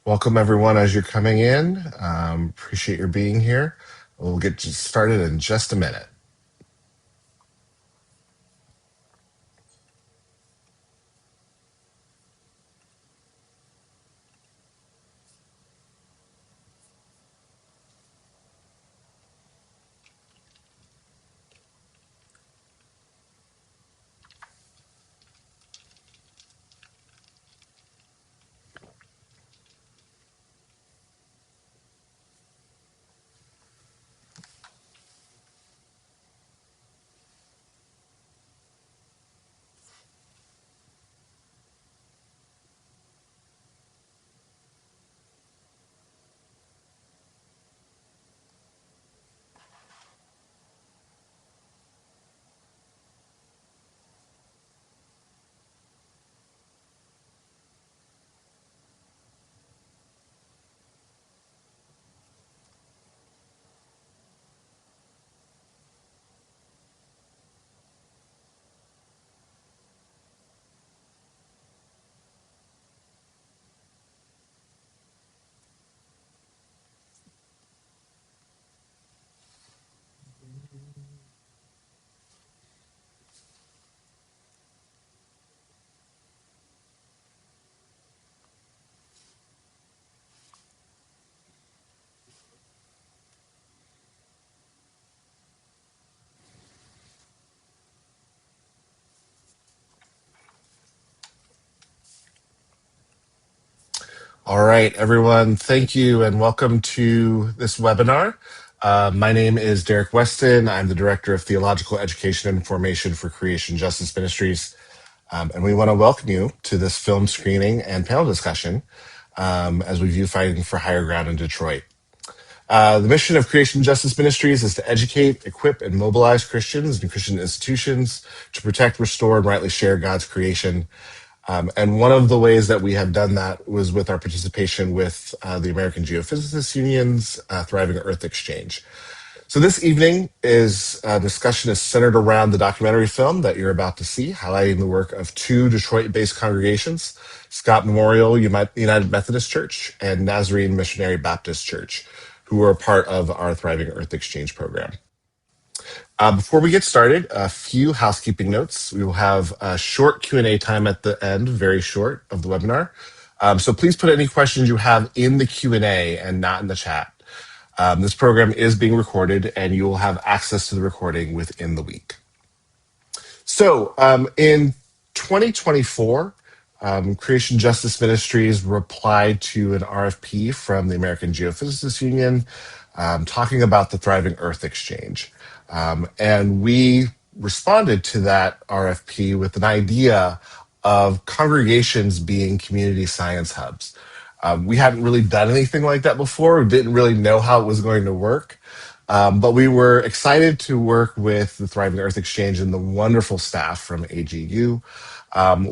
Welcome, everyone, as you're coming in. Appreciate your being here. We'll get started in just a minute. All right, everyone, thank you and welcome to this webinar. My name is Derek Weston. I'm the Director of Theological Education and Formation for Creation Justice Ministries. And we want to welcome you to this film screening and panel discussion as we view fighting for higher ground in Detroit. The mission of Creation Justice Ministries is to educate, equip, and mobilize Christians and Christian institutions to protect, restore, and rightly share God's creation. And one of the ways that we have done that was with our participation with the American Geophysicists Union's Thriving Earth Exchange. So this evening discussion is centered around the documentary film that you're about to see, highlighting the work of two Detroit-based congregations, Scott Memorial United Methodist Church and Nazarene Missionary Baptist Church, who are part of our Thriving Earth Exchange program. Before we get started, a few housekeeping notes. We will have a short Q&A time at the end, very short, of the webinar. So please put any questions you have in the Q&A and not in the chat. This program is being recorded, and you will have access to the recording within the week. So in 2024, Creation Justice Ministries replied to an RFP from the American Geophysicists Union talking about the Thriving Earth Exchange. And we responded to that RFP with an idea of congregations being community science hubs. We hadn't really done anything like that before. We didn't really know how it was going to work. But we were excited to work with the Thriving Earth Exchange and the wonderful staff from AGU.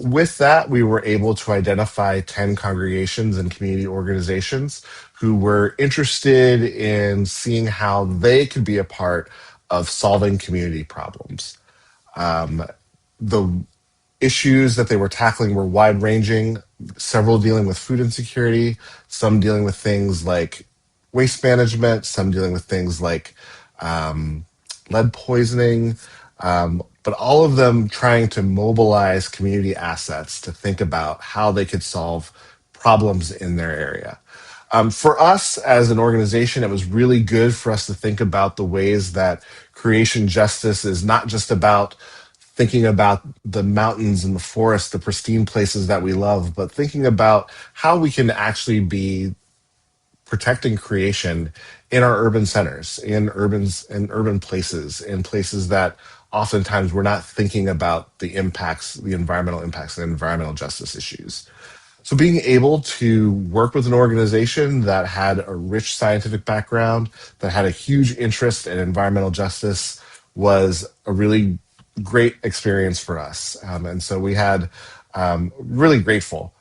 With that, we were able to identify 10 congregations and community organizations who were interested in seeing how they could be a part of solving community problems. The issues that they were tackling were wide ranging, several dealing with food insecurity, some dealing with things like waste management, some dealing with things like lead poisoning, but all of them trying to mobilize community assets to think about how they could solve problems in their area. For us as an organization, it was really good for us to think about the ways that creation justice is not just about thinking about the mountains and the forests, the pristine places that we love, but thinking about how we can actually be protecting creation in our urban centers, in urban places, in places that oftentimes we're not thinking about the impacts, the environmental impacts and environmental justice issues. So being able to work with an organization that had a rich scientific background, that had a huge interest in environmental justice was a really great experience for us. And so we had really grateful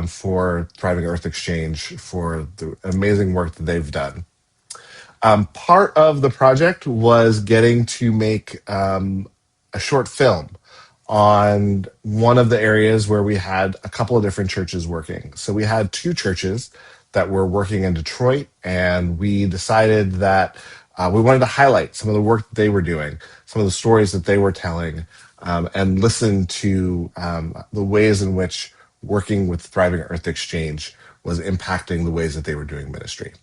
for Thriving Earth Exchange for the amazing work that they've done. Part of the project was getting to make a short film on one of the areas where we had a couple of different churches working. So we had two churches that were working in Detroit, and we decided that we wanted to highlight some of the work that they were doing, some of the stories that they were telling, and listen to the ways in which working with Thriving Earth Exchange was impacting the ways that they were doing ministry.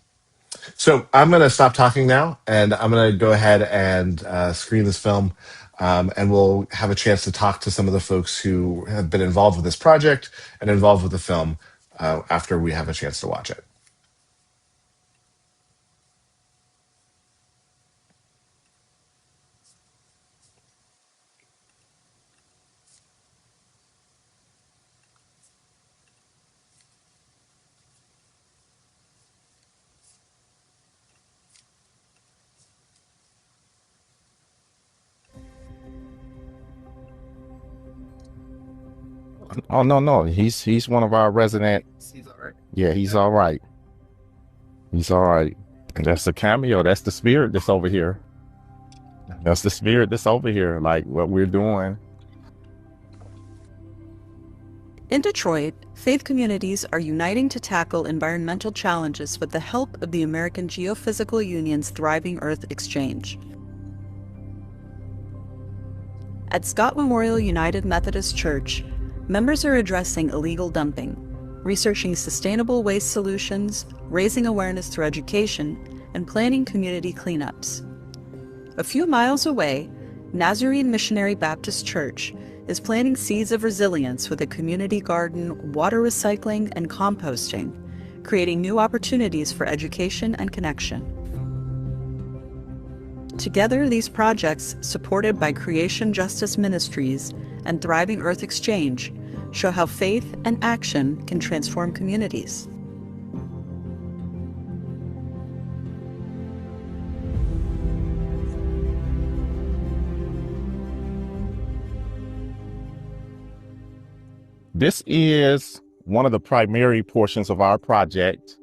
So I'm going to stop talking now, and I'm going to go ahead and screen this film, and we'll have a chance to talk to some of the folks who have been involved with this project and involved with the film after we have a chance to watch it. Oh no, he's one of our resident. He's all right. Yeah, he's all right. He's all right. And that's the cameo. That's the spirit that's over here. That's the spirit that's over here. Like what we're doing. In Detroit, faith communities are uniting to tackle environmental challenges with the help of the American Geophysical Union's Thriving Earth Exchange. At Scott Memorial United Methodist Church, members are addressing illegal dumping, researching sustainable waste solutions, raising awareness through education, and planning community cleanups. A few miles away, Nazarene Missionary Baptist Church is planting seeds of resilience with a community garden, water recycling, and composting, creating new opportunities for education and connection. Together, these projects, supported by Justice Ministries and Thriving Earth Exchange, show how faith and action can transform communities. This is one of the primary portions of our project.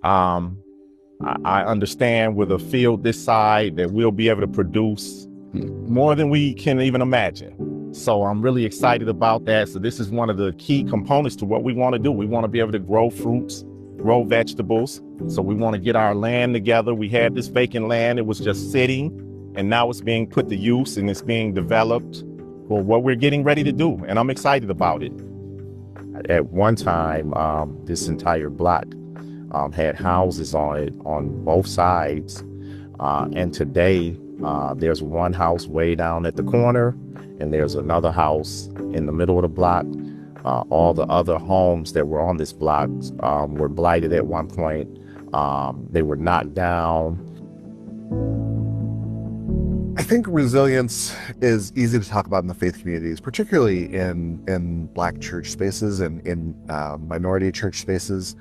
I understand with a field this side that we'll be able to produce more than we can even imagine. So I'm really excited about that. So this is one of the key components to what we want to do. We want to be able to grow fruits, grow vegetables. So we want to get our land together. We had this vacant land. It was just sitting, and now it's being put to use and it's being developed for what we're getting ready to do. And I'm excited about it. At one time, this entire block had houses on it on both sides. And today, there's one house way down at the corner, and there's another house in the middle of the block. All the other homes that were on this block were blighted at one point. They were knocked down. I think resilience is easy to talk about in the faith communities, particularly in Black church spaces and in minority church spaces,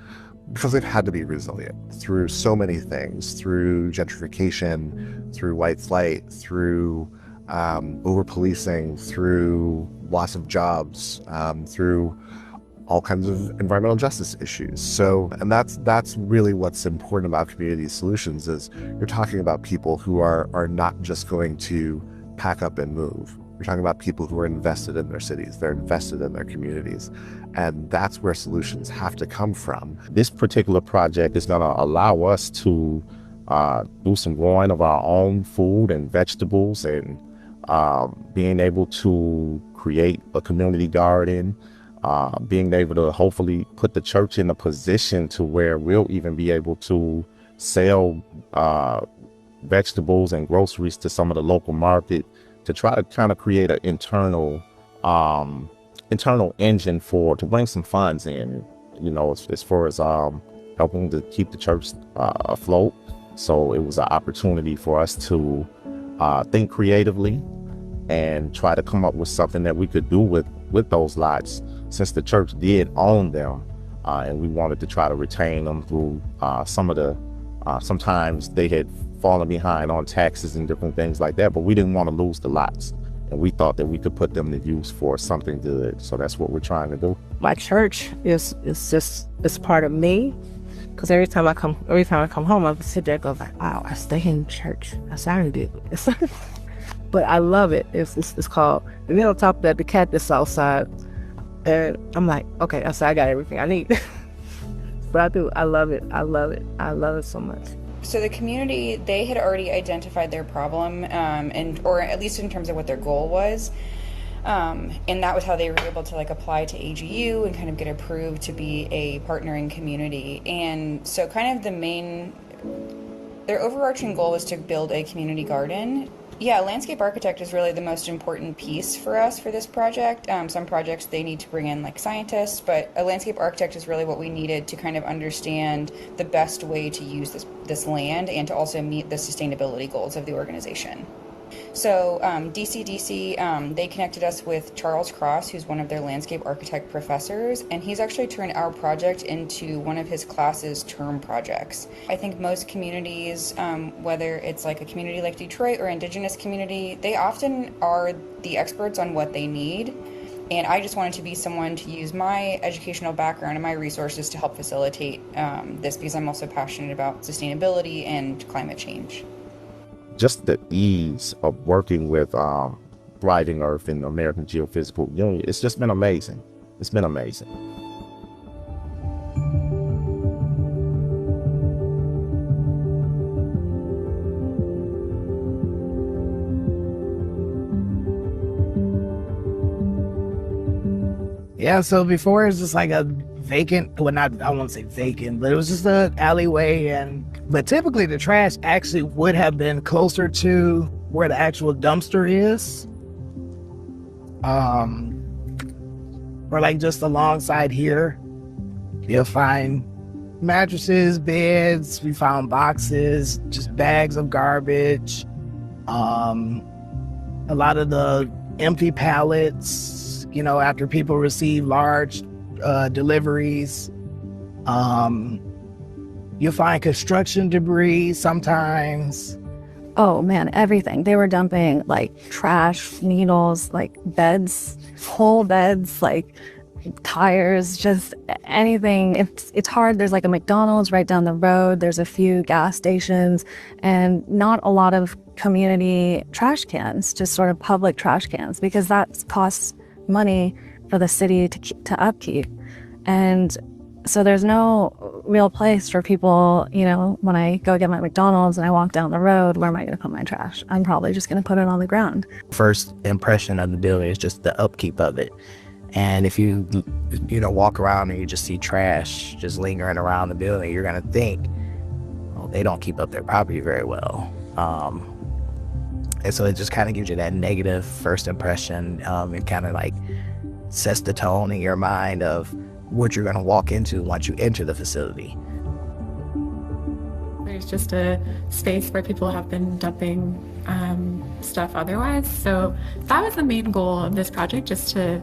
because they've had to be resilient through so many things, through gentrification, through white flight, through over-policing, through loss of jobs, through all kinds of environmental justice issues. So, and that's really what's important about community solutions is you're talking about people who are not just going to pack up and move. You're talking about people who are invested in their cities, they're invested in their communities. And that's where solutions have to come from. This particular project is going to allow us to do some growing of our own food and vegetables and being able to create a community garden, being able to hopefully put the church in a position to where we'll even be able to sell vegetables and groceries to some of the local market to try to kind of create an internal engine to bring some funds in, you know, as far as helping to keep the church afloat. So it was an opportunity for us to think creatively and try to come up with something that we could do with those lots, since the church did own them, and we wanted to try to retain them through sometimes they had fallen behind on taxes and different things like that, but we didn't want to lose the lots, and we thought that we could put them to use for something good. So that's what we're trying to do. My church is part of me, because every time I come home, I sit there and go like, wow, I stay in church. That's how I do it. But I love it. It's called, and then on top of that, the cat that's outside. And I'm like, okay, I got everything I need. But I do. I love it. I love it. I love it so much. So the community, they had already identified their problem, or at least in terms of what their goal was. And that was how they were able to apply to AGU and kind of get approved to be a partnering community. And so kind of their overarching goal was to build a community garden. Yeah, a landscape architect is really the most important piece for us for this project. Some projects, they need to bring in scientists, but a landscape architect is really what we needed to kind of understand the best way to use this land and to also meet the sustainability goals of the organization. So DCDC, they connected us with Charles Cross, who's one of their landscape architect professors, and he's actually turned our project into one of his class's term projects. I think most communities, whether it's a community like Detroit or indigenous community, they often are the experts on what they need. And I just wanted to be someone to use my educational background and my resources to help facilitate this, because I'm also passionate about sustainability and climate change. Just the ease of working with Thriving Earth and the American Geophysical Union, it's just been amazing. It's been amazing. Yeah, so before it was just a vacant, well, not, I won't say vacant, but it was just an alleyway. But typically the trash actually would have been closer to where the actual dumpster is. Or just alongside here, you'll find mattresses, beds, we found boxes, just bags of garbage, a lot of the empty pallets, after people receive large deliveries. You'll find construction debris sometimes. Oh man, everything. They were dumping trash, needles, beds, whole beds, tires, just anything. It's hard. There's a McDonald's right down the road. There's a few gas stations and not a lot of community trash cans, just sort of public trash cans, because that costs money for the city to upkeep. And so there's no real place for people, when I go get my McDonald's and I walk down the road, where am I going to put my trash? I'm probably just going to put it on the ground. First impression of the building is just the upkeep of it. And if you walk around and you just see trash just lingering around the building, you're going to think, oh, they don't keep up their property very well. And so it just kind of gives you that negative first impression, and kind of sets the tone in your mind of what you're going to walk into once you enter the facility. There's just a space where people have been dumping stuff otherwise. So that was the main goal of this project, just to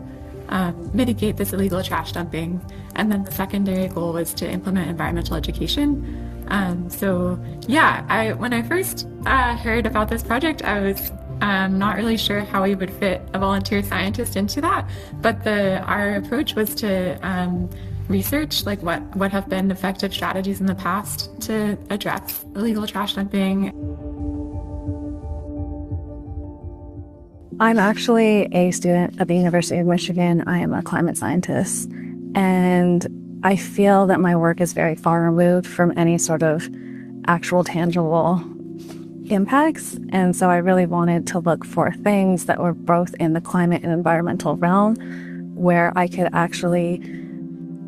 mitigate this illegal trash dumping. And then the secondary goal was to implement environmental education. So yeah, when I first heard about this project, I was not really sure how we would fit a volunteer scientist into that, but our approach was to research what have been effective strategies in the past to address illegal trash dumping. I'm actually a student at the University of Michigan. I am a climate scientist, and I feel that my work is very far removed from any sort of actual tangible impacts. And so I really wanted to look for things that were both in the climate and environmental realm, where I could actually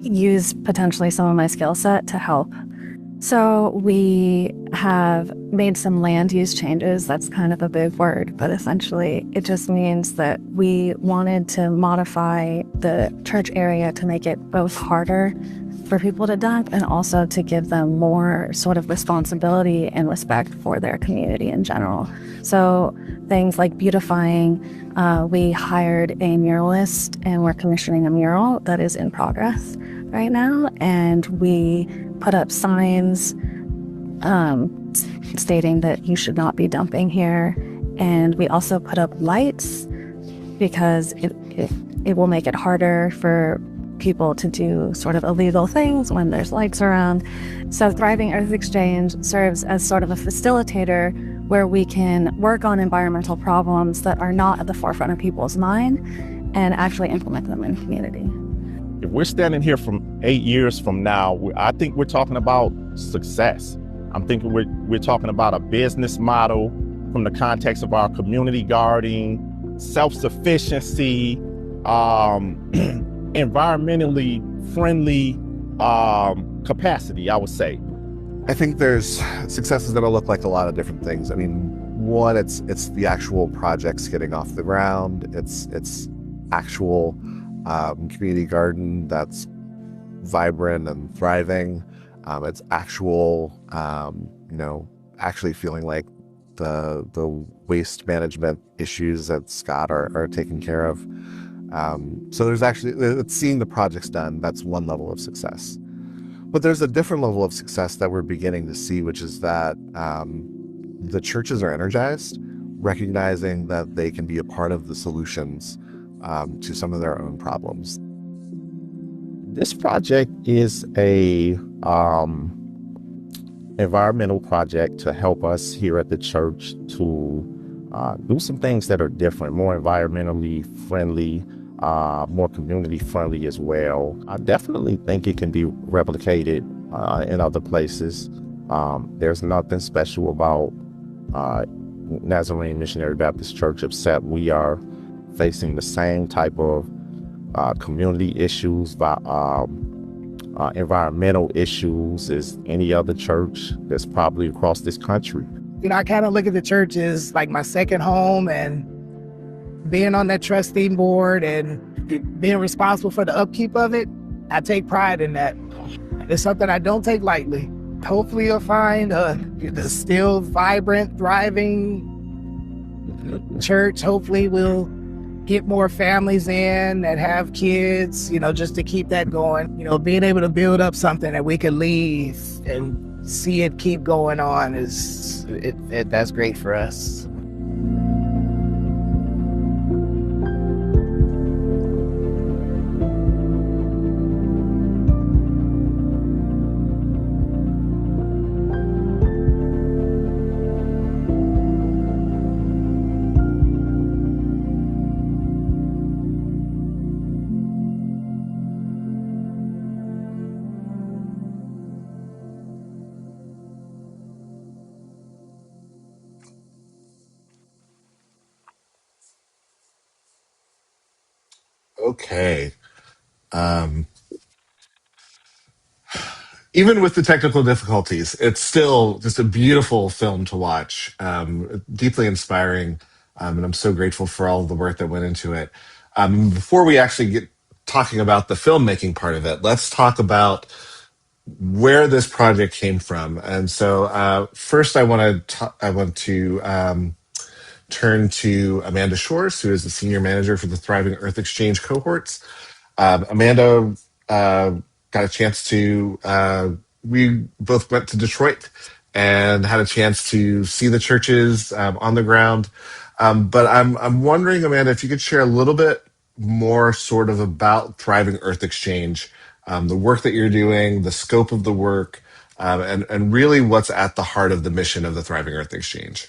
use potentially some of my skill set to help. So we have made some land use changes. That's kind of a big word, but essentially it just means that we wanted to modify the church area to make it both harder for people to dump and also to give them more sort of responsibility and respect for their community in general. So things like beautifying, we hired a muralist and we're commissioning a mural that is in progress right now. And we put up signs stating that you should not be dumping here. And we also put up lights because it will make it harder for people to do sort of illegal things when there's lights around. So Thriving Earth Exchange serves as sort of a facilitator where we can work on environmental problems that are not at the forefront of people's mind and actually implement them in the community. If we're standing here from 8 years from now, I think we're talking about success. I'm thinking we're talking about a business model from the context of our community gardening, self-sufficiency, environmentally friendly capacity, I would say. I think there's successes that'll look like a lot of different things. I mean, one, it's the actual projects getting off the ground. It's actual community garden that's vibrant and thriving. It's actual, actually feeling like the waste management issues that Scott are taken care of. So there's actually, it's seeing the projects done. That's one level of success. But there's a different level of success that we're beginning to see, which is that the churches are energized, recognizing that they can be a part of the solutions to some of their own problems. This project is a environmental project to help us here at the church to do some things that are different, more environmentally friendly, more community friendly as well. I definitely think it can be replicated in other places. There's nothing special about Nazarene Missionary Baptist Church, except we are facing the same type of community issues, environmental issues as any other church that's probably across this country. I kind of look at the church as like my second home, and being on that trustee board and being responsible for the upkeep of it, I take pride in that. It's something I don't take lightly. Hopefully you'll find a still vibrant, thriving church. Hopefully we'll get more families in that have kids, just to keep that going. Being able to build up something that we can leave and see it keep going on that's great for us. Okay. Even with the technical difficulties, it's still just a beautiful film to watch, deeply inspiring, and I'm so grateful for all of the work that went into it. Before we actually get talking about the filmmaking part of it, let's talk about where this project came from. And so, first, I want to turn to Amanda Shores, who is the senior manager for the Thriving Earth Exchange cohorts. Amanda got a chance to, we both went to Detroit and had a chance to see the churches on the ground. But I'm wondering, Amanda, if you could share a little bit more sort of about Thriving Earth Exchange, the work that you're doing, the scope of the work, and really what's at the heart of the mission of the Thriving Earth Exchange.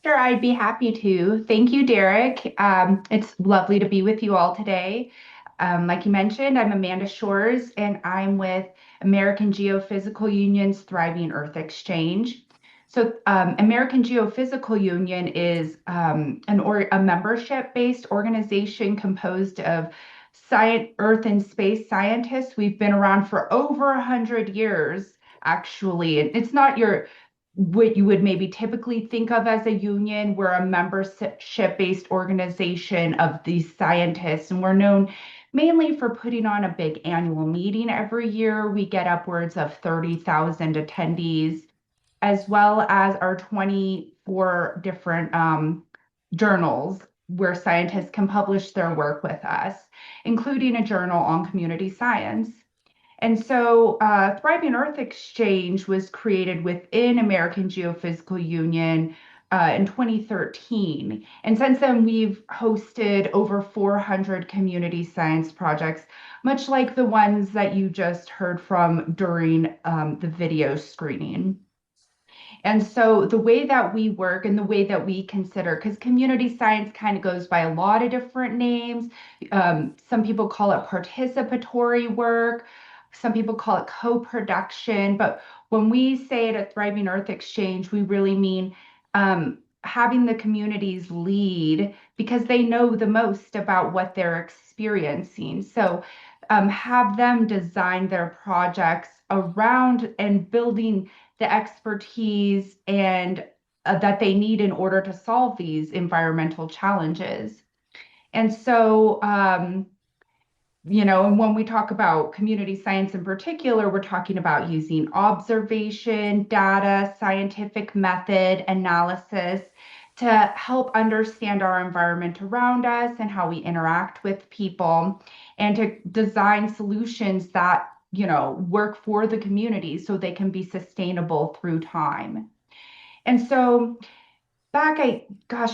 Sure, I'd be happy to. Thank you, Derek. It's lovely to be with you all today. Like you mentioned, I'm Amanda Shores, and I'm with American Geophysical Union's Thriving Earth Exchange. So, American Geophysical Union is a membership-based organization composed of earth and space scientists. We've been around for over 100 years, actually. And it's not what you would maybe typically think of as a union. We're a membership-based organization of these scientists, and we're known mainly for putting on a big annual meeting every year. We get upwards of 30,000 attendees, as well as our 24 different journals where scientists can publish their work with us, including a journal on community science. And so Thriving Earth Exchange was created within American Geophysical Union in 2013. And since then, we've hosted over 400 community science projects, much like the ones that you just heard from during the video screening. And so the way that we work and the way that we consider, because community science kind of goes by a lot of different names. Some people call it participatory work. Some people call it co-production. But when we say it at Thriving Earth Exchange, we really mean having the communities lead because they know the most about what they're experiencing. So have them design their projects around and building the expertise and that they need in order to solve these environmental challenges. And so, and when we talk about community science in particular, we're talking about using observation, data, scientific method, analysis to help understand our environment around us and how we interact with people, and to design solutions that, work for the community so they can be sustainable through time. And so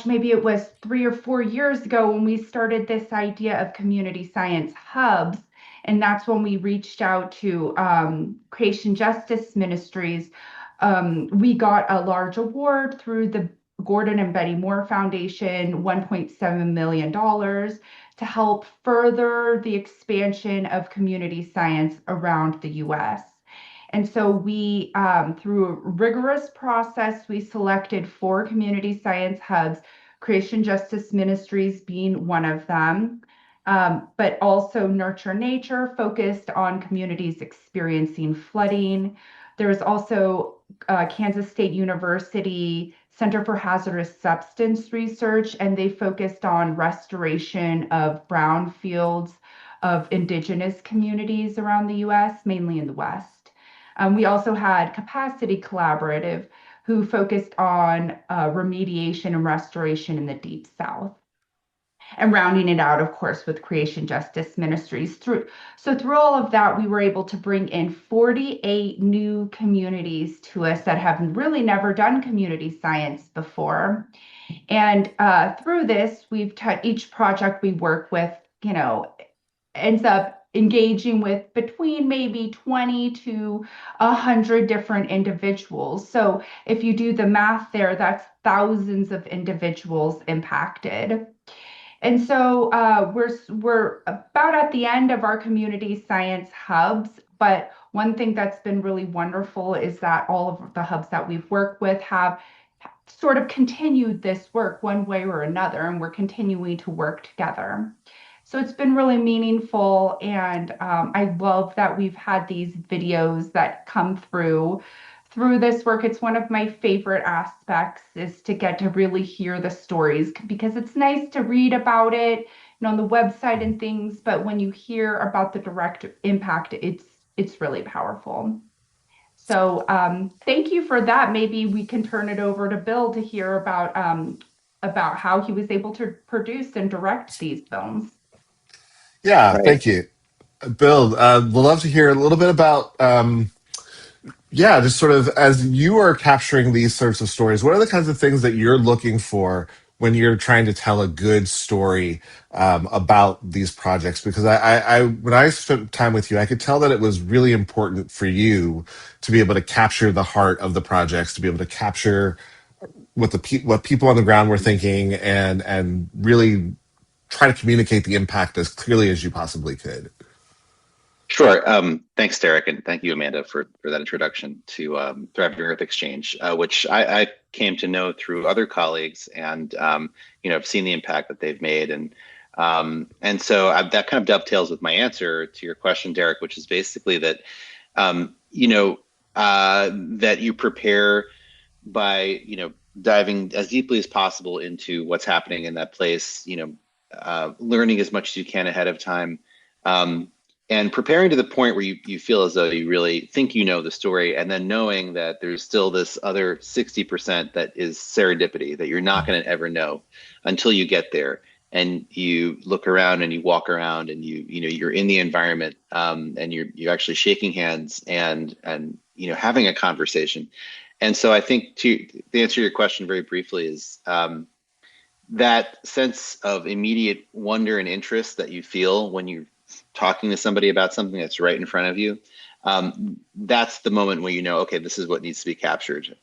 maybe it was 3 or 4 years ago when we started this idea of community science hubs. And that's when we reached out to Creation Justice Ministries. We got a large award through the Gordon and Betty Moore Foundation, $1.7 million to help further the expansion of community science around the US. And so we, through a rigorous process, we selected 4 community science hubs, Creation Justice Ministries being one of them, but also Nurture Nature, focused on communities experiencing flooding. There was also Kansas State University Center for Hazardous Substance Research, and they focused on restoration of brownfields of indigenous communities around the US, mainly in the West. We also had Capacity Collaborative, who focused on remediation and restoration in the Deep South. And rounding it out, of course, with Creation Justice Ministries. Through all of that, we were able to bring in 48 new communities to us that have really never done community science before. And through this, each project we work with, ends up engaging with between maybe 20 to 100 different individuals. So if you do the math there, that's thousands of individuals impacted. And so we're about at the end of our community science hubs, but one thing that's been really wonderful is that all of the hubs that we've worked with have sort of continued this work one way or another, and we're continuing to work together. So it's been really meaningful, and I love that we've had these videos that come through this work. It's one of my favorite aspects, is to get to really hear the stories, because it's nice to read about it on the website and things, but when you hear about the direct impact, it's really powerful. So thank you for that. Maybe we can turn it over to Bill to hear about how he was able to produce and direct these films. Yeah, Right. thank you. Bill, we'd love to hear a little bit about, just sort of as you are capturing these sorts of stories, what are the kinds of things that you're looking for when you're trying to tell a good story about these projects? Because I when I spent time with you, I could tell that it was really important for you to be able to capture the heart of the projects, to be able to capture what what people on the ground were thinking, and really try to communicate the impact as clearly as you possibly could. Sure. Thanks, Derek, and thank you, Amanda, for that introduction to Thriving Earth Exchange, which I came to know through other colleagues, and I've seen the impact that they've made, and so that kind of dovetails with my answer to your question, Derek, which is basically that that you prepare by diving as deeply as possible into what's happening in that place, learning as much as you can ahead of time. And preparing to the point where you feel as though you really think you know the story, and then knowing that there's still this other 60% that is serendipity that you're not going to ever know until you get there, and you look around and you walk around and you're in the environment, and you're actually shaking hands and having a conversation. And so I think to answer your question very briefly is that sense of immediate wonder and interest that you feel when you're talking to somebody about something that's right in front of you, That's the moment where you know, okay, this is what needs to be captured.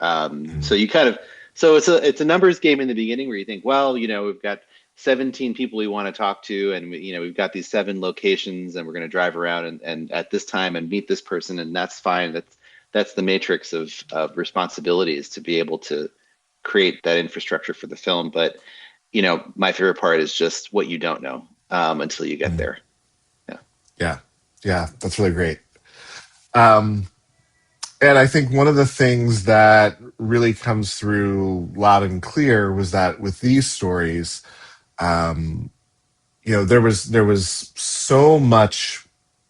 So you kind of, so it's a numbers game in the beginning where you think, well, you know, we've got 17 people we want to talk to, and you know, we've got these 7 locations, and we're going to drive around and at this time and meet this person, and that's fine. That's the matrix of responsibilities to be able to create that infrastructure for the film. But you know, my favorite part is just what you don't know until you get there. Yeah, that's really great. And I think one of the things that really comes through loud and clear was that with these stories, um, you know, there was so much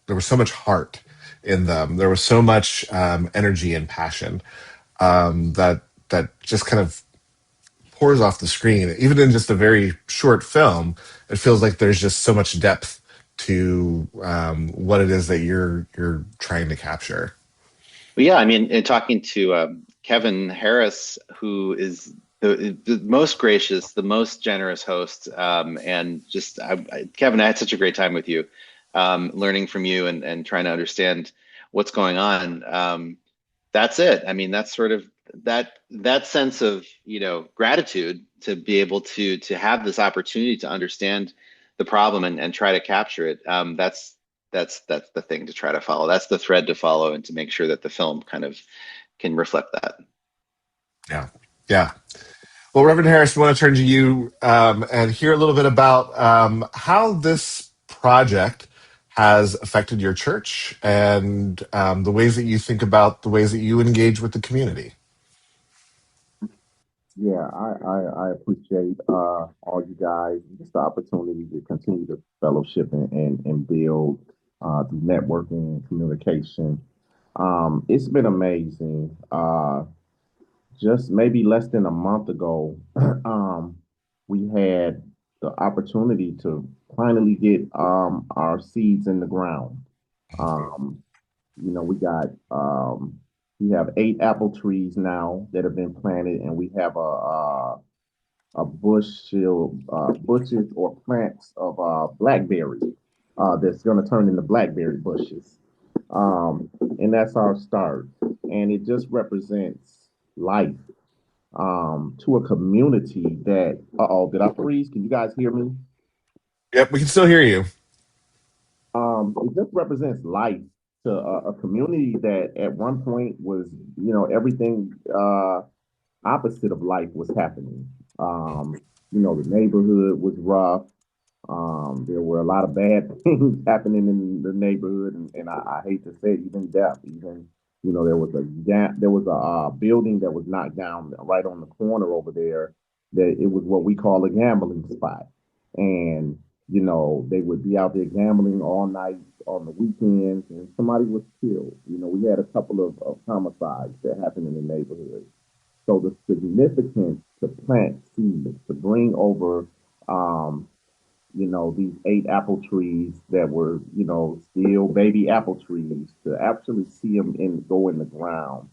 heart in them. There was so much energy and passion that just kind of pours off the screen. Even in just a very short film, it feels like there's just so much depth to what it is that you're trying to capture. Well, yeah, I mean, in talking to Kevin Harris, who is the most gracious, the most generous host, and just Kevin, I had such a great time with you, learning from you and trying to understand what's going on. That's it. I mean, that's sort of that sense of, you know, gratitude to be able to have this opportunity to understand the problem and try to capture it. That's the thing to try to follow. That's the thread to follow, and to make sure that the film kind of can reflect that. Yeah, yeah. Well, Reverend Harris, I want to turn to you and hear a little bit about how this project has affected your church and the ways that you think about the ways that you engage with the community. Yeah, I appreciate all you guys, just the opportunity to continue to fellowship and build through networking and communication. It's been amazing. Just maybe less than a month ago, we had the opportunity to finally get our seeds in the ground. Um, you know, we have 8 apple trees now that have been planted, and we have a bushes or plants of blackberry that's going to turn into blackberry bushes. And that's our start. And it just represents life to a community that, did I freeze? Can you guys hear me? Yep, we can still hear you. It just represents life to a community that at one point was, you know, everything opposite of life was happening. You know, the neighborhood was rough. There were a lot of bad things happening in the neighborhood, and I hate to say it, even death. Even, you know, there was a building that was knocked down right on the corner over there. That it was what we call a gambling spot, and you know they would be out there gambling all night on the weekends, and somebody was killed. You know, we had a couple of homicides that happened in the neighborhood. So the significance to plant seeds, to bring over, you know, these 8 apple trees that were, you know, still baby apple trees, to actually see them go in the ground,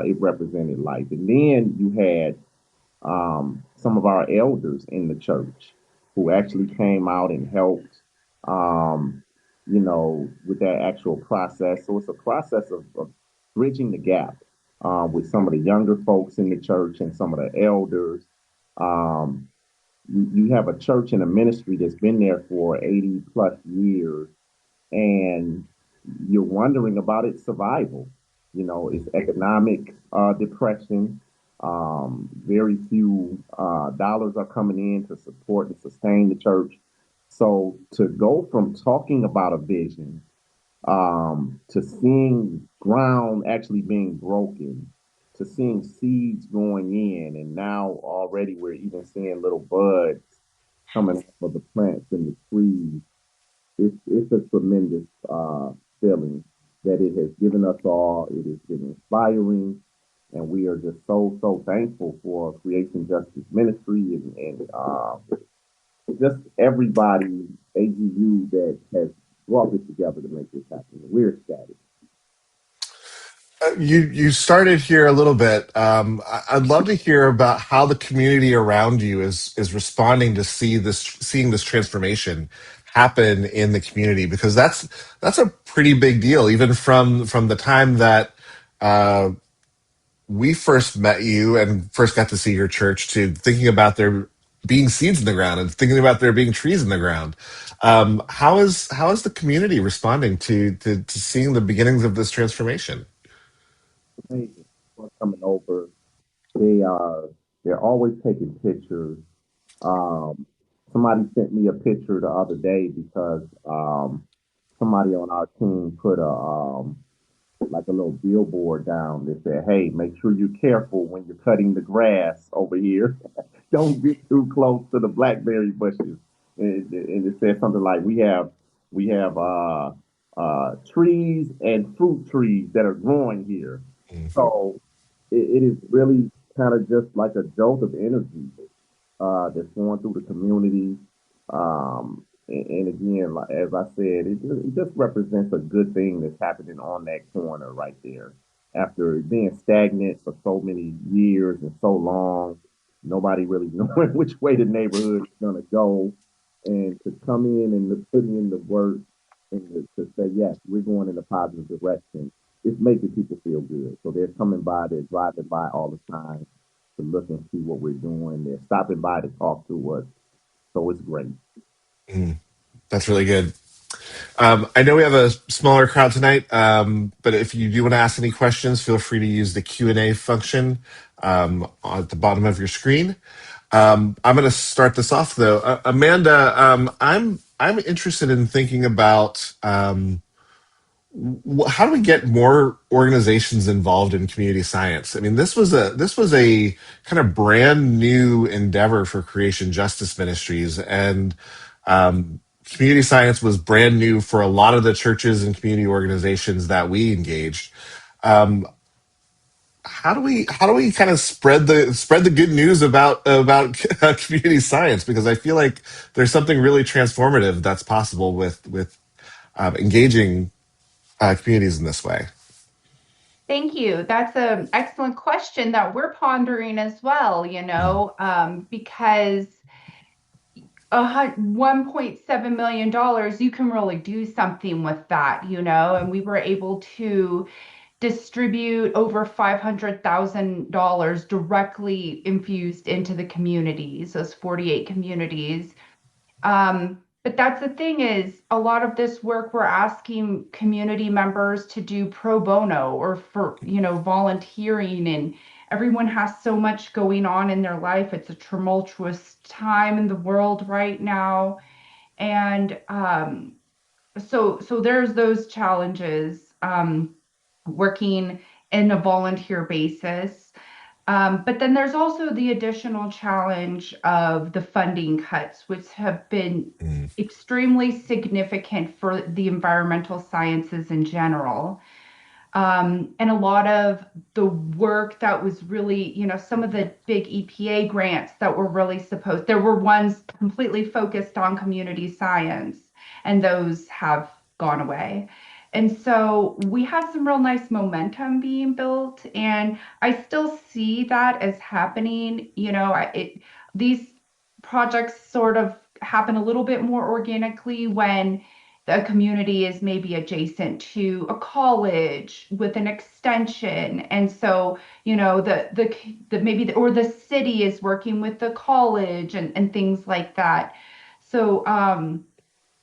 it represented life. And then you had some of our elders in the church who actually came out and helped, um, you know, with that actual process. So it's a process of bridging the gap with some of the younger folks in the church and some of the elders. Um, you have a church and a ministry that's been there for 80 plus years, and you're wondering about its survival. You know, it's economic depression. Very few dollars are coming in to support and sustain the church. So to go from talking about a vision to seeing ground actually being broken, to seeing seeds going in, and now already we're even seeing little buds coming up of the plants and the trees. It's a tremendous feeling that it has given us all. It has been inspiring, and we are just so thankful for Creation Justice Ministry and just everybody AGU that has brought this together to make this happen. We're ecstatic. You started here a little bit. I'd love to hear about how the community around you is responding to seeing this transformation happen in the community? Because that's a pretty big deal, even from the time that we first met you and first got to see your church to thinking about there being seeds in the ground and thinking about there being trees in the ground. How is the community responding to seeing the beginnings of this transformation? Hey, people are coming over. They are they're always taking pictures. Um, Somebody sent me a picture the other day because somebody on our team put a like a little billboard down that said, "Hey, make sure you're careful when you're cutting the grass over here. Don't get too close to the blackberry bushes." And it said something like, "We have trees and fruit trees that are growing here." So it is really kind of just like a jolt of energy that's going through the community. And again, like, as I said, it just represents a good thing that's happening on that corner right there. After being stagnant for so many years and so long, nobody really knowing which way the neighborhood is going to go, and to come in and to put in the work and to say, yes, we're going in a positive direction, it's making people feel good. So they're coming by, they're driving by all the time to look and see what we're doing. They're stopping by to talk to us. So it's great. Mm, that's really good. I know we have a smaller crowd tonight, but if you do want to ask any questions, feel free to use the Q&A function at the bottom of your screen. I'm going to start this off though. Amanda, I'm interested in thinking about how do we get more organizations involved in community science? I mean, this was a kind of brand new endeavor for Creation Justice Ministries, and community science was brand new for a lot of the churches and community organizations that we engaged. Um, how do we kind of spread the good news about community science? Because I feel like there's something really transformative that's possible with engaging communities in this way. Thank you. That's an excellent question that we're pondering as well, because $1.7 million, you can really do something with that, and we were able to distribute over $500,000 directly infused into the communities, those 48 communities. But that's the thing is a lot of this work we're asking community members to do pro bono or for, volunteering, and everyone has so much going on in their life. It's a tumultuous time in the world right now. And so there's those challenges, working in a volunteer basis. But then there's also the additional challenge of the funding cuts, which have been extremely significant for the environmental sciences in general. And a lot of the work that was really, some of the big EPA grants that were really there were ones completely focused on community science, and those have gone away. And so we have some real nice momentum being built, and I still see that as happening. These projects sort of happen a little bit more organically when the community is maybe adjacent to a college with an extension, and so the maybe or the city is working with the college and things like that. So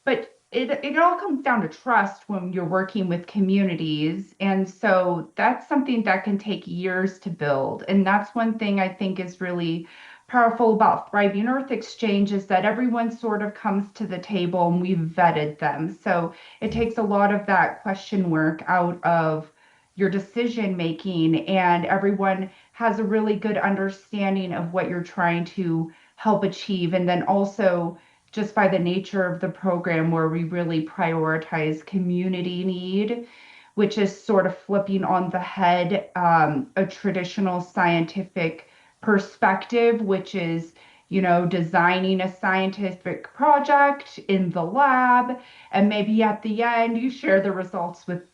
but it all comes down to trust when you're working with communities. And so that's something that can take years to build. And that's one thing I think is really powerful about Thriving Earth Exchange is that everyone sort of comes to the table and we've vetted them. So it takes a lot of that question work out of your decision making, and everyone has a really good understanding of what you're trying to help achieve. And then also just by the nature of the program where we really prioritize community need, which is sort of flipping on the head a traditional scientific perspective, which is, designing a scientific project in the lab, and maybe at the end you share the results with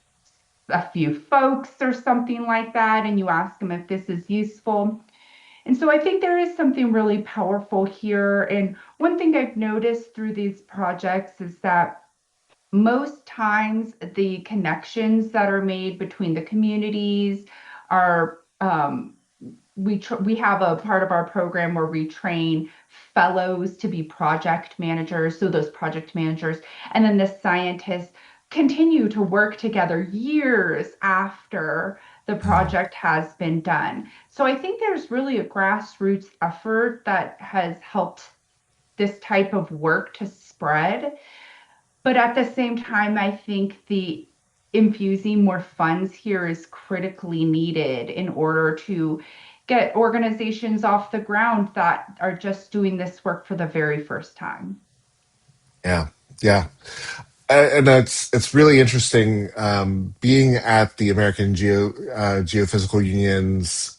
a few folks or something like that, and you ask them if this is useful. And so I think there is something really powerful here. And one thing I've noticed through these projects is that most times the connections that are made between the communities are we have a part of our program where we train fellows to be project managers, so those project managers and then the scientists continue to work together years after the project has been done. So I think there's really a grassroots effort that has helped this type of work to spread, but at the same time, I think the infusing more funds here is critically needed in order to get organizations off the ground that are just doing this work for the very first time. Yeah, yeah. And it's really interesting being at the American Geophysical Union's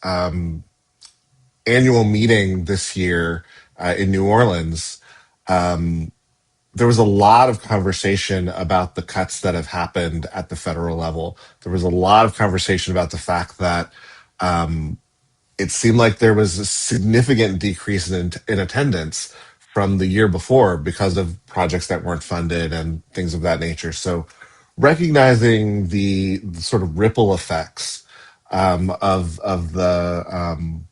annual meeting this year in New Orleans. There was a lot of conversation about the cuts that have happened at the federal level. There was a lot of conversation about the fact that it seemed like there was a significant decrease in attendance from the year before because of projects that weren't funded and things of that nature. So recognizing the sort of ripple effects of the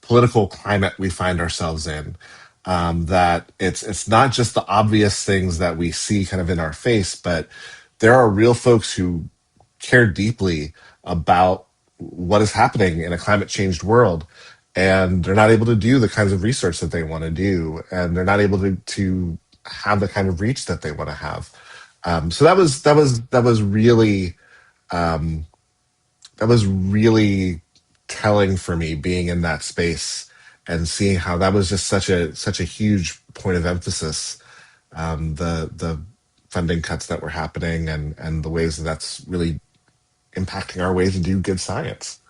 political climate we find ourselves in, that it's not just the obvious things that we see kind of in our face, but there are real folks who care deeply about what is happening in a climate changed world, and they're not able to do the kinds of research that they want to do, and they're not able to have the kind of reach that they want to have. So that was really um, that was really telling for me, being in that space and seeing how that was just such a huge point of emphasis. The funding cuts that were happening, and the ways that that's really impacting our way to do good science.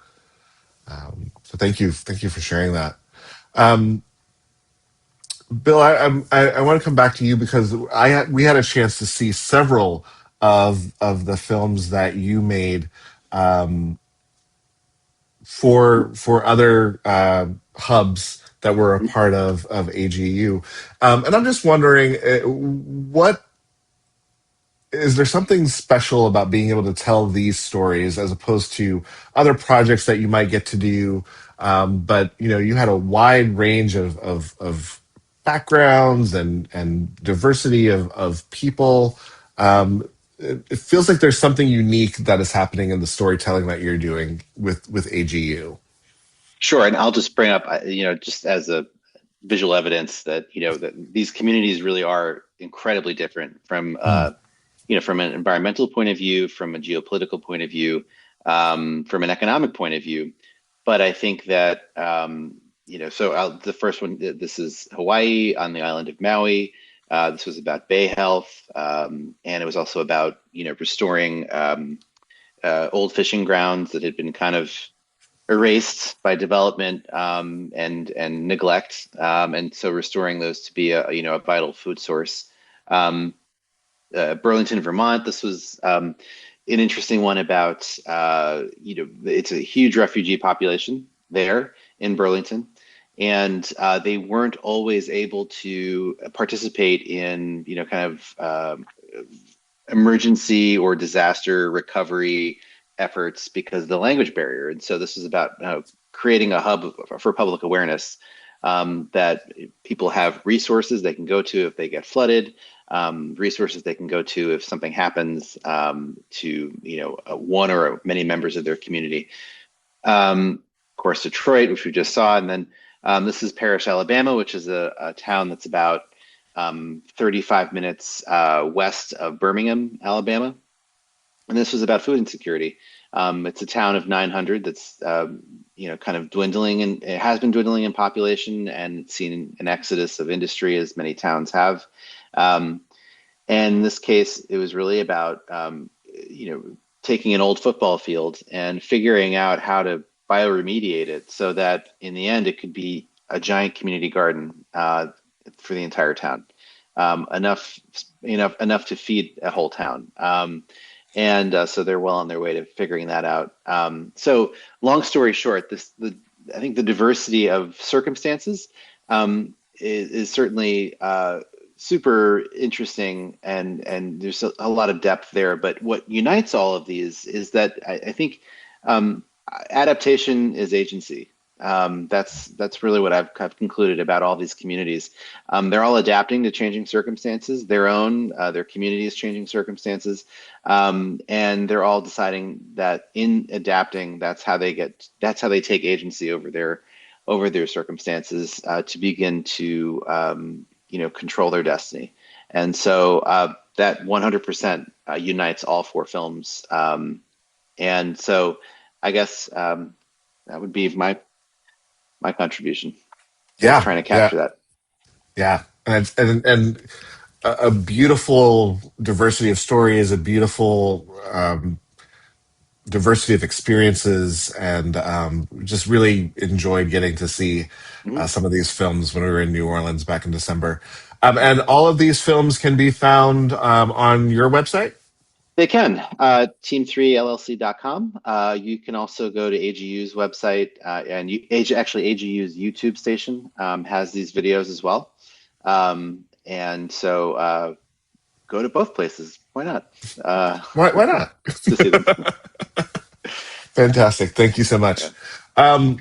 So thank you for sharing that. Um, Bill, I want to come back to you because we had a chance to see several of the films that you made um, for other hubs that were a part of AGU, and I'm just wondering, what is there something special about being able to tell these stories as opposed to other projects that you might get to do? But you had a wide range of backgrounds and diversity of people. It feels like there's something unique that is happening in the storytelling that you're doing with AGU. Sure, and I'll just bring up, just as a visual evidence that that these communities really are incredibly different from from an environmental point of view, from a geopolitical point of view, from an economic point of view. But I think that the first one, this is Hawaii on the island of Maui. This was about bay health, and it was also about restoring old fishing grounds that had been kind of erased by development and neglect, and so restoring those to be a vital food source. Burlington, Vermont. This was an interesting one about it's a huge refugee population there in Burlington, and they weren't always able to participate in kind of emergency or disaster recovery efforts because of the language barrier. And so this is about creating a hub for public awareness, that people have resources they can go to if they get flooded, resources they can go to if something happens to one or many members of their community. Of course, Detroit, which we just saw, and then this is Parrish, Alabama, which is a town that's about 35 minutes west of Birmingham, Alabama. And this was about food insecurity. It's a town of 900 that's kind of dwindling, and it has been dwindling in population, and it's seen an exodus of industry, as many towns have. And in this case, it was really about taking an old football field and figuring out how to bioremediate it so that in the end it could be a giant community garden for the entire town, enough to feed a whole town. And so they're well on their way to figuring that out. So long story short, the I think the diversity of circumstances is certainly super interesting, and there's a lot of depth there. But what unites all of these is that I think um, adaptation is agency. That's really what I've concluded about all these communities. They're all adapting to changing circumstances, their communities changing circumstances, and they're all deciding that in adapting, that's how they take agency over their circumstances to begin to control their destiny. And so that 100% unites all four films. And so I guess that would be my contribution is Yeah, trying to yeah, capture that. yeah. And a beautiful diversity of stories, a beautiful diversity of experiences, and just really enjoyed getting to see Mhm. some of these films when we were in New Orleans back in December. And all of these films can be found on your website. They can. Team3llc.com. You can also go to AGU's website, and actually AGU's YouTube station has these videos as well. And so go to both places. Why not? Why not? To see them. Fantastic. Thank you so Yeah. much. Um,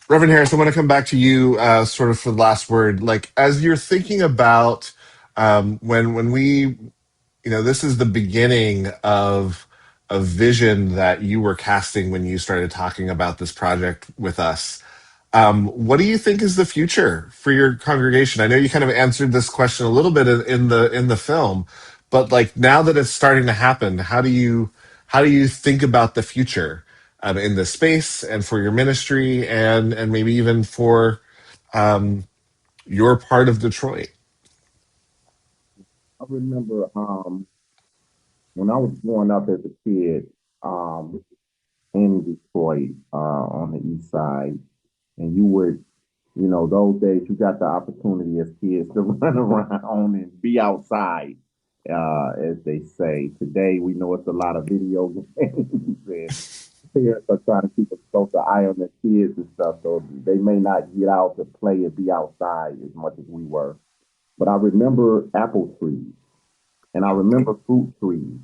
Reverend Harris, I want to come back to you sort of for the last word. Like, as you're thinking about when we, this is the beginning of a vision that you were casting when you started talking about this project with us. What do you think is the future for your congregation? I know you kind of answered this question a little bit in the film, but like now that it's starting to happen, how do you think about the future in this space and for your ministry and maybe even for um, your part of Detroit? I remember when I was growing up as a kid um, in Detroit on the east side, and you would, those days you got the opportunity as kids to run around and be outside, as they say. Today we know it's a lot of video games and parents are trying to keep a closer eye on their kids and stuff, so they may not get out to play and be outside as much as we were. But I remember apple trees and I remember fruit trees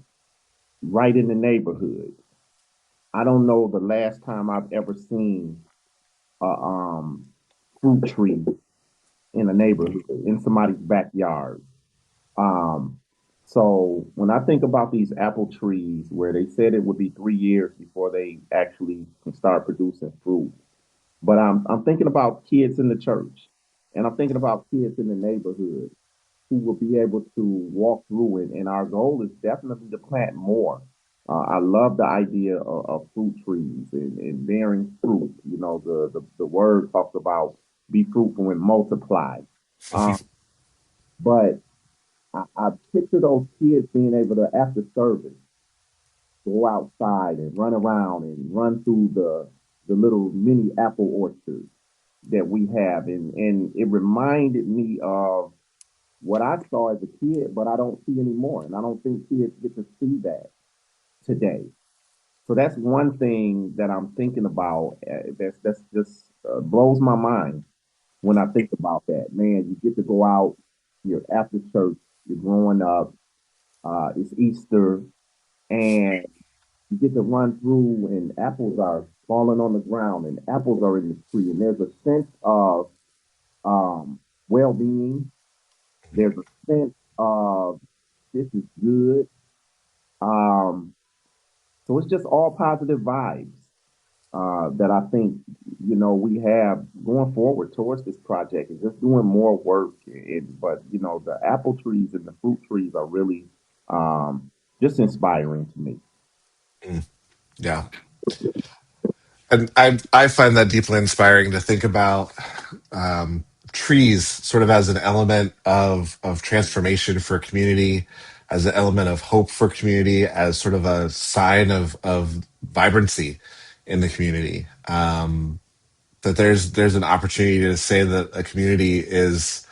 right in the neighborhood. I don't know the last time I've ever seen a fruit tree in a neighborhood, in somebody's backyard. Um, so when I think about these apple trees, where they said it would be 3 years before they actually can start producing fruit, but I'm thinking about kids in the church, and I'm thinking about kids in the neighborhood who will be able to walk through it. And our goal is definitely to plant more. I love the idea of fruit trees and bearing fruit. The word talks about be fruitful and multiply. Um, but I picture those kids being able to, after service, go outside and run around and run through the little mini apple orchard that we have. And it reminded me of what I saw as a kid, but I don't see anymore. And I don't think kids get to see that today. So that's one thing that I'm thinking about. That's just blows my mind when I think about that. Man, you get to go out, you're after church, you're growing up, it's Easter, and you get to run through, and apples are falling on the ground, and apples are in the tree, and there's a sense of well-being. There's a sense of this is good. Um, so it's just all positive vibes that I think we have going forward towards this project, and just doing more work. But the apple trees and the fruit trees are really just inspiring to me. Mm, yeah. And I find that deeply inspiring to think about trees sort of as an element of transformation for community, as an element of hope for community, as sort of a sign of vibrancy in the community. That there's an opportunity to say that a community is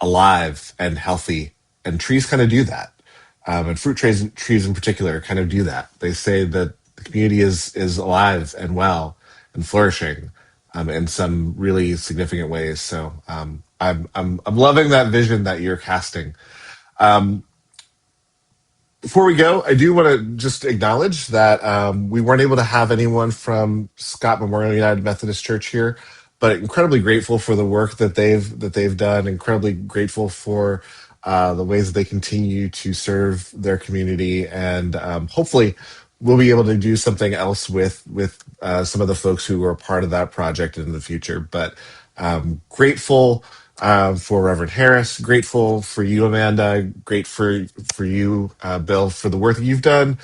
alive and healthy, and trees kind of do that. And trees in particular kind of do that. They say that the community is alive and well and flourishing, in some really significant ways. So I'm loving that vision that you're casting. Um, Before we go, I do want to just acknowledge that we weren't able to have anyone from Scott Memorial United Methodist Church here, but incredibly grateful for the work that they've done. Incredibly grateful for the ways that they continue to serve their community, and hopefully, we'll be able to do something else with some of the folks who are part of that project in the future. But grateful for Reverend Harris. Grateful for you, Amanda. Great for you, Bill, for the work that you've done.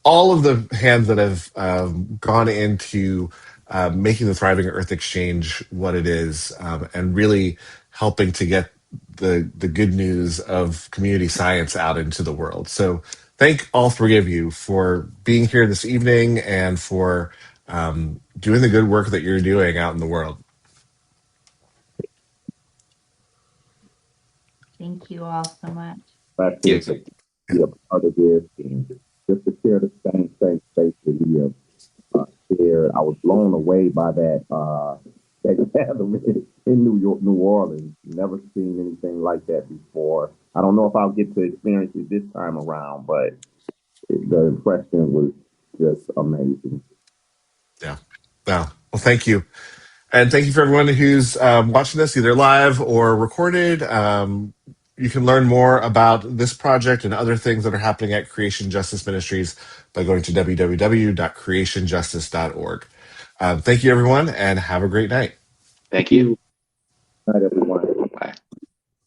All of the hands that have gone into making the Thriving Earth Exchange what it is, and really helping to get the good news of community science out into the world. So thank all three of you for being here this evening and for doing the good work that you're doing out in the world. Thank you all so much. Yes. To be a part of this and just to share the same space that we have shared. I was blown away by that gathering in New Orleans. Never seen anything like that before. I don't know if I'll get to experience it this time around, but the impression was just amazing. Yeah. Well, thank you. And thank you for everyone who's watching this either live or recorded. You can learn more about this project and other things that are happening at Creation Justice Ministries by going to www.creationjustice.org. Thank you, everyone, and have a great night. Thank you. Good night, everyone.